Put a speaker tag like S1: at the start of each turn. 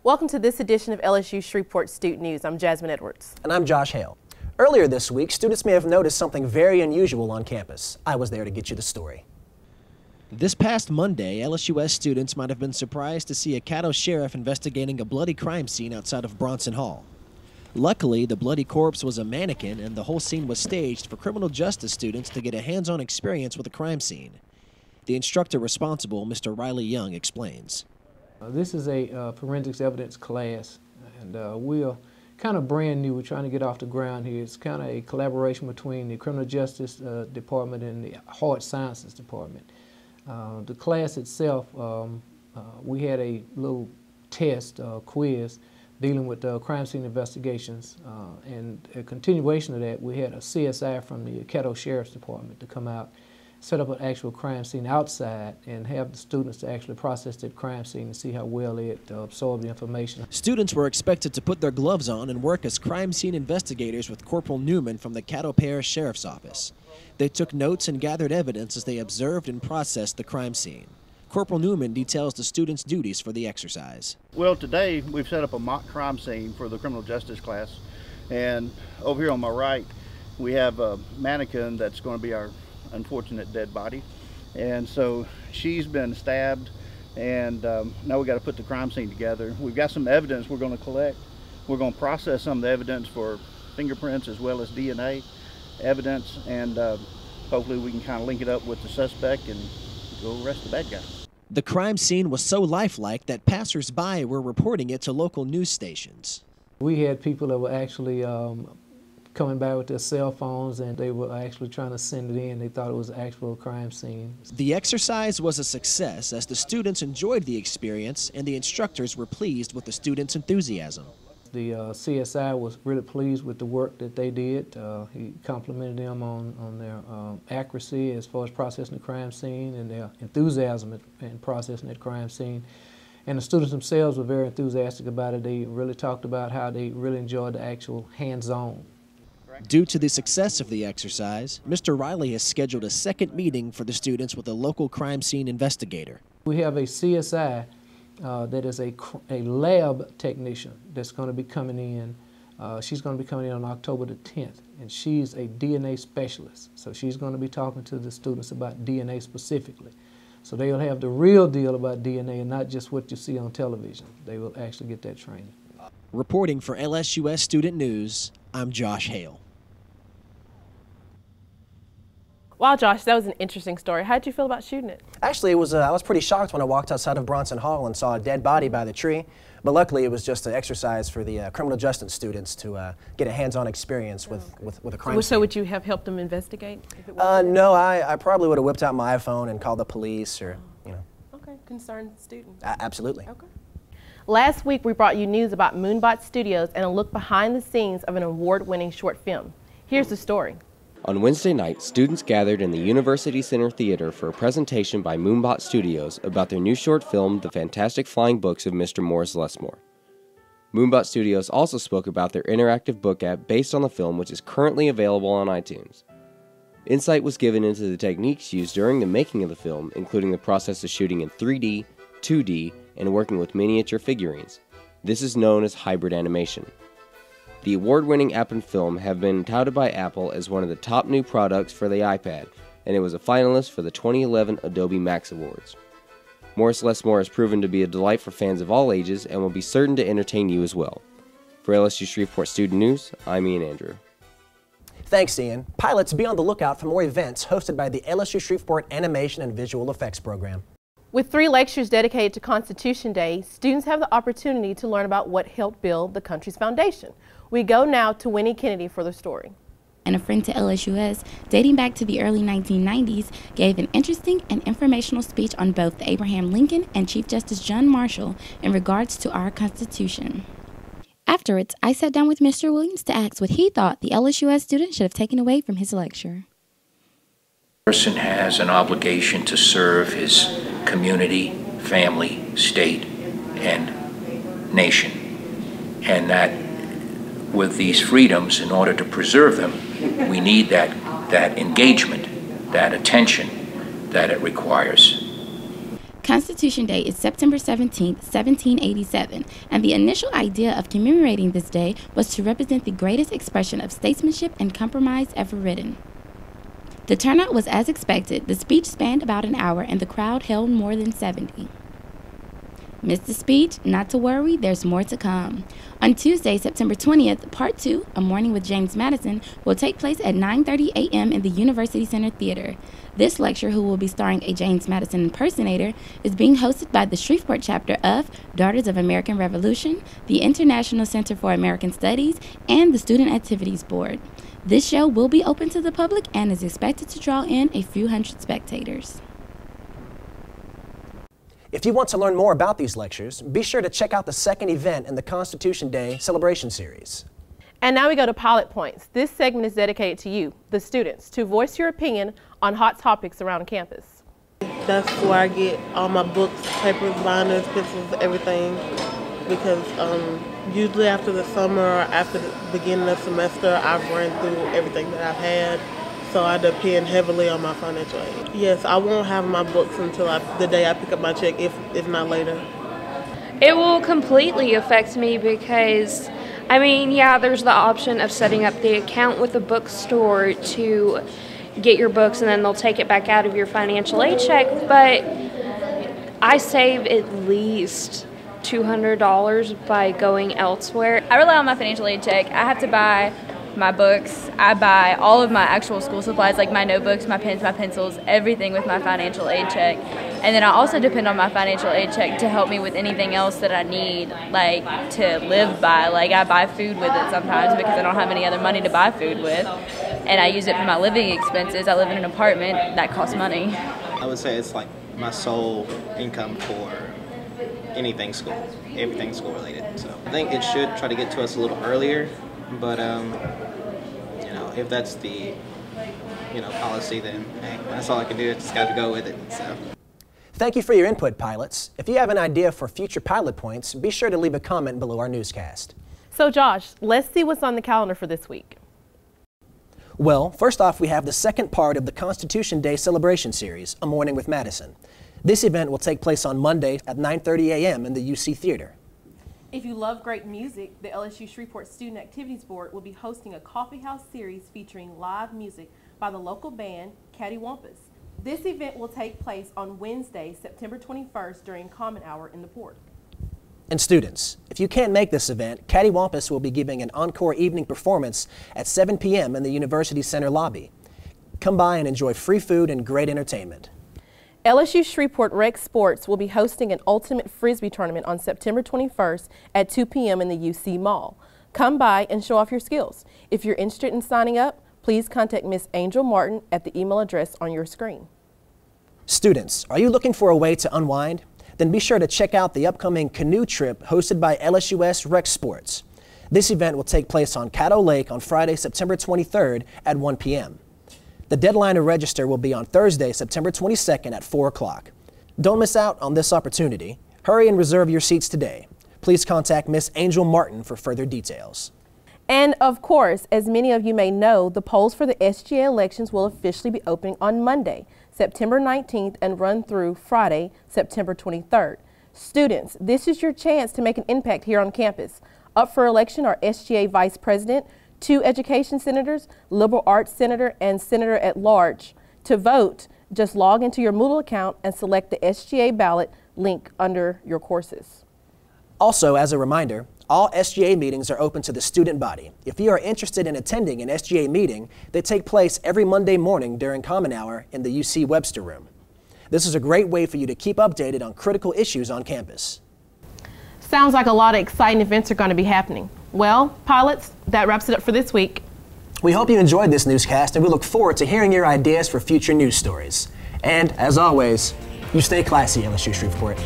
S1: Welcome to this edition of LSU Shreveport Student News. I'm Jasmine Edwards.
S2: And I'm Josh Hale. Earlier this week, students may have noticed something very unusual on campus. I was there to get you the story.
S3: This past Monday, LSUS students might have been surprised to see a Caddo sheriff investigating a bloody crime scene outside of Bronson Hall. Luckily, the bloody corpse was a mannequin, and the whole scene was staged for criminal justice students to get a hands-on experience with a crime scene. The instructor responsible, Mr. Riley Young, explains.
S4: This is a forensics evidence class, and we're kind of brand new. We're trying to get off the ground here. It's kind of a collaboration between the Criminal Justice Department and the Hard Sciences Department. The class itself, we had a little test, quiz, dealing with crime scene investigations, and a continuation of that, we had a CSI from the Caddo Sheriff's Department to come out, set up an actual crime scene outside, and have the students to actually process that crime scene and see how well it absorbed the information.
S3: Students were expected to put their gloves on and work as crime scene investigators with Corporal Newman from the Caddo Parish Sheriff's Office. They took notes and gathered evidence as they observed and processed the crime scene. Corporal Newman details the students' duties for the exercise.
S5: Well, today we've set up a mock crime scene for the criminal justice class, and over here on my right we have a mannequin that's going to be our unfortunate dead body, and so she's been stabbed, and now we got to put the crime scene together. We've got some evidence we're going to collect. We're going to process some of the evidence for fingerprints as well as DNA evidence, and hopefully we can kind of link it up with the suspect and go arrest the bad guy.
S3: The crime scene was so lifelike that passers-by were reporting it to local news stations.
S4: We had people that were actually coming by with their cell phones, and they were actually trying to send it in. They thought it was an actual crime scene.
S3: The exercise was a success as the students enjoyed the experience and the instructors were pleased with the students' enthusiasm.
S4: The CSI was really pleased with the work that they did. He complimented them on their accuracy as far as processing the crime scene and their enthusiasm in processing that crime scene. And the students themselves were very enthusiastic about it. They really talked about how they really enjoyed the actual hands-on.
S3: Due to the success of the exercise, Mr. Riley has scheduled a second meeting for the students with a local crime scene investigator.
S4: We have a CSI that is a lab technician that's going to be coming in. She's going to be coming in on October the 10th, and she's a DNA specialist. So she's going to be talking to the students about DNA specifically. So they'll have the real deal about DNA and not just what you see on television. They will actually get that training.
S3: Reporting for LSUS Student News, I'm Josh Hale.
S1: Wow, Josh, that was an interesting story. How did you feel about shooting it?
S2: Actually, I was pretty shocked when I walked outside of Bronson Hall and saw a dead body by the tree. But luckily, it was just an exercise for the criminal justice students to get a hands-on experience with a crime scene.
S1: So would you have helped them investigate?
S2: No, I probably would have whipped out my iPhone and called the police, or, you know.
S1: Okay, concerned student.
S2: Absolutely.
S1: Okay. Last week, we brought you news about Moonbot Studios and a look behind the scenes of an award-winning short film. Here's the story.
S6: On Wednesday night, students gathered in the University Center Theater for a presentation by Moonbot Studios about their new short film, The Fantastic Flying Books of Mr. Morris Lesmore. Moonbot Studios also spoke about their interactive book app based on the film, which is currently available on iTunes. Insight was given into the techniques used during the making of the film, including the process of shooting in 3D, 2D, and working with miniature figurines. This is known as hybrid animation. The award-winning app and film have been touted by Apple as one of the top new products for the iPad, and it was a finalist for the 2011 Adobe Max Awards. Morris Lesmore has proven to be a delight for fans of all ages and will be certain to entertain you as well. For LSU Shreveport Student News, I'm Ian Andrew.
S2: Thanks, Ian. Pilots, be on the lookout for more events hosted by the LSU Shreveport Animation and Visual Effects program.
S1: With 3 lectures dedicated to Constitution Day, students have the opportunity to learn about what helped build the country's foundation. We go now to Winnie Kennedy for the story.
S7: And a friend to LSUS, dating back to the early 1990s, gave an interesting and informational speech on both the Abraham Lincoln and Chief Justice John Marshall in regards to our Constitution. Afterwards, I sat down with Mr. Williams to ask what he thought the LSUS student should have taken away from his lecture.
S8: A person has an obligation to serve his community, family, state, and nation, and that with these freedoms, in order to preserve them, we need that engagement, that attention that it requires.
S7: Constitution Day is September 17, 1787, and the initial idea of commemorating this day was to represent the greatest expression of statesmanship and compromise ever written. The turnout was as expected. The speech spanned about an hour, and the crowd held more than 70. Missed the speech? Not to worry, there's more to come. On Tuesday, September 20th, Part 2, A Morning with James Madison, will take place at 9:30 a.m. in the University Center Theater. This lecture, who will be starring a James Madison impersonator, is being hosted by the Shreveport chapter of Daughters of American Revolution, the International Center for American Studies, and the Student Activities Board. This show will be open to the public and is expected to draw in a few hundred spectators.
S2: If you want to learn more about these lectures, be sure to check out the second event in the Constitution Day Celebration Series.
S1: And now we go to Pilot Points. This segment is dedicated to you, the students, to voice your opinion on hot topics around campus.
S9: That's where I get all my books, papers, binders, pencils, everything. Because usually after the summer or after the beginning of the semester, I've run through everything that I've had. So I depend heavily on my financial aid. Yes, I won't have my books until the day I pick up my check, if not later.
S10: It will completely affect me because, I mean, yeah, there's the option of setting up the account with the bookstore to get your books and then they'll take it back out of your financial aid check, but I save at least $200 by going elsewhere.
S11: I rely on my financial aid check. I have to buy my books. I buy all of my actual school supplies, like my notebooks, my pens, my pencils, everything with my financial aid check. And then I also depend on my financial aid check to help me with anything else that I need, like to live by. Like I buy food with it sometimes because I don't have any other money to buy food with. And I use it for my living expenses. I live in an apartment that costs money.
S12: I would say it's like my sole income for anything school, everything school related. So I think it should try to get to us a little earlier, but you know, if that's the policy, then hey, that's all I can do. I just got to go with it. So.
S2: Thank you for your input, pilots. If you have an idea for future pilot points, be sure to leave a comment below our newscast.
S1: So Josh, let's see what's on the calendar for this week.
S2: Well, first off, we have the second part of the Constitution Day Celebration Series, A Morning with Madison. This event will take place on Monday at 9:30 a.m. in the UC Theater.
S1: If you love great music, the LSU Shreveport Student Activities Board will be hosting a coffee house series featuring live music by the local band Cattywampus. This event will take place on Wednesday, September 21st during Common Hour in the Port.
S2: And students, if you can't make this event, Cattywampus will be giving an encore evening performance at 7 p.m. in the University Center lobby. Come by and enjoy free food and great entertainment.
S1: LSU Shreveport Rec Sports will be hosting an Ultimate Frisbee tournament on September 21st at 2 p.m. in the UC Mall. Come by and show off your skills. If you're interested in signing up, please contact Miss Angel Martin at the email address on your screen.
S2: Students, are you looking for a way to unwind? Then be sure to check out the upcoming canoe trip hosted by LSUS Rec Sports. This event will take place on Caddo Lake on Friday, September 23rd at 1 p.m. The deadline to register will be on Thursday, September 22nd at 4 o'clock. Don't miss out on this opportunity. Hurry and reserve your seats today. Please contact Miss Angel Martin for further details.
S1: And of course, as many of you may know, the polls for the SGA elections will officially be opening on Monday, September 19th and run through Friday, September 23rd. Students, this is your chance to make an impact here on campus. Up for election are SGA Vice President, 2 Education Senators, Liberal Arts Senator, and Senator at Large. To vote, just log into your Moodle account and select the SGA ballot link under your courses.
S2: Also, as a reminder, all SGA meetings are open to the student body. If you are interested in attending an SGA meeting, they take place every Monday morning during Common Hour in the UC Webster Room. This is a great way for you to keep updated on critical issues on campus.
S1: Sounds like a lot of exciting events are going to be happening. Well, pilots, that wraps it up for this week.
S2: We hope you enjoyed this newscast, and we look forward to hearing your ideas for future news stories. And, as always, you stay classy, LSU Shreveport.